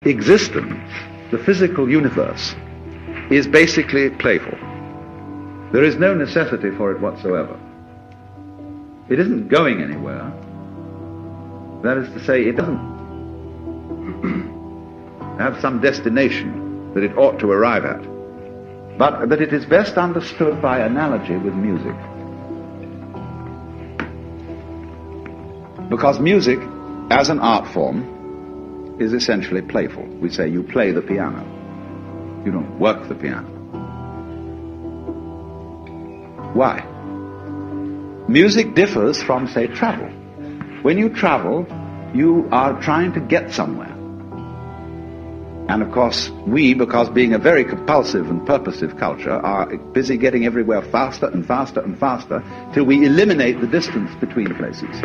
Existence, the physical universe, is basically playful. There is no necessity for it whatsoever. It isn't going anywhere. That is to say, it doesn't have some destination that it ought to arrive at, but that it is best understood by analogy with music. Because music, as an art form, is essentially playful. We say you play the piano. You don't work the piano. Why? Music differs from, say, travel. When you travel, you are trying to get somewhere. And of course, we, because being a very compulsive and purposive culture, are busy getting everywhere faster and faster and faster till we eliminate the distance between places.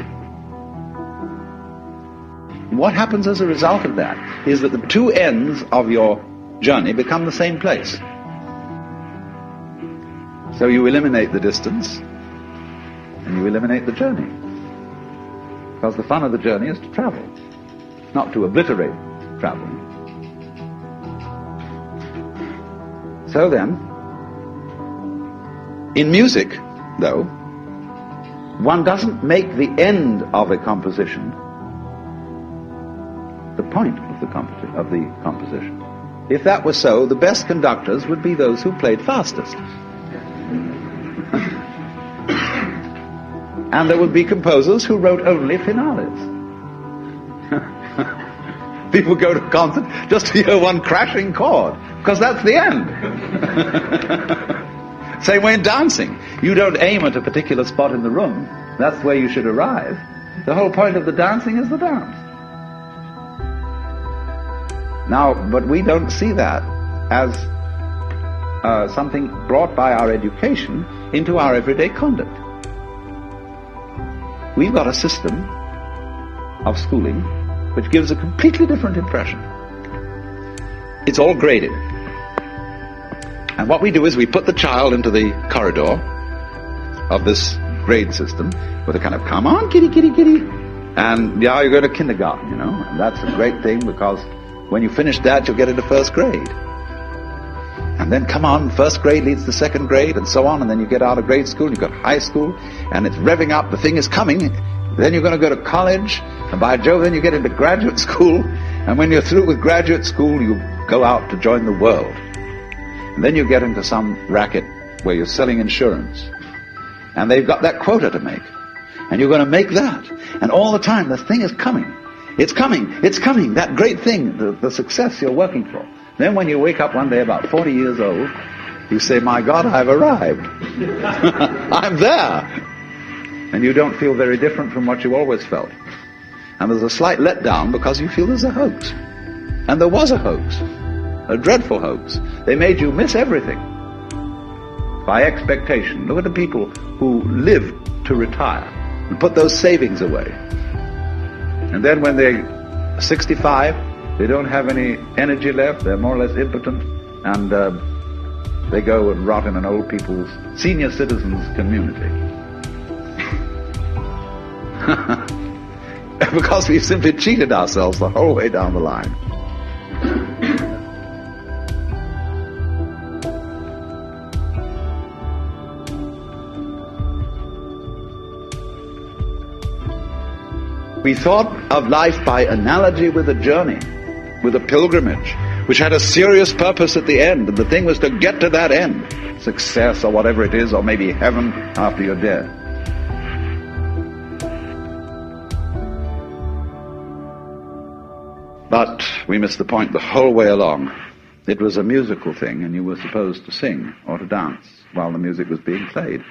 What happens as a result of that is that the two ends of your journey become the same place. So you eliminate the distance and you eliminate the journey. Because the fun of the journey is to travel, not to obliterate travel. So then, in music, though, one doesn't make the end of a composition the point of the composition. If that were so, the best conductors would be those who played fastest. And there would be composers who wrote only finales. People go to a concert just to hear one crashing chord, because that's the end. Same way in dancing. You don't aim at a particular spot in the room. That's where you should arrive. The whole point of the dancing is the dance. Now, but we don't see that as something brought by our education into our everyday conduct. We've got a system of schooling which gives a completely different impression. It's all graded. And what we do is we put the child into the corridor of this grade system with a kind of, come on, kitty, kitty, kitty. And yeah, you go to kindergarten, you know, and that's a great thing because when you finish that, you'll get into first grade. And then, come on, first grade leads to second grade, and so on, and then you get out of grade school, you've got high school, and it's revving up, the thing is coming. Then you're going to go to college, and by Jove, then you get into graduate school, and when you're through with graduate school, you go out to join the world. And then you get into some racket where you're selling insurance, and they've got that quota to make, and you're going to make that. And all the time, the thing is coming. It's coming, that great thing, the success you're working for. Then when you wake up one day about 40 years old, you say, my God, I've arrived. I'm there. And you don't feel very different from what you always felt. And there's a slight letdown because you feel there's a hoax. And there was a hoax, a dreadful hoax. They made you miss everything by expectation. Look at the people who live to retire and put those savings away. And then when they're 65, they don't have any energy left, they're more or less impotent, and they go and rot in an old people's, senior citizens community. Because we've simply cheated ourselves the whole way down the line. We thought of life by analogy with a journey, with a pilgrimage, which had a serious purpose at the end, and the thing was to get to that end, success or whatever it is, or maybe heaven after you're dead. But we missed the point the whole way along. It was a musical thing, and you were supposed to sing or to dance while the music was being played.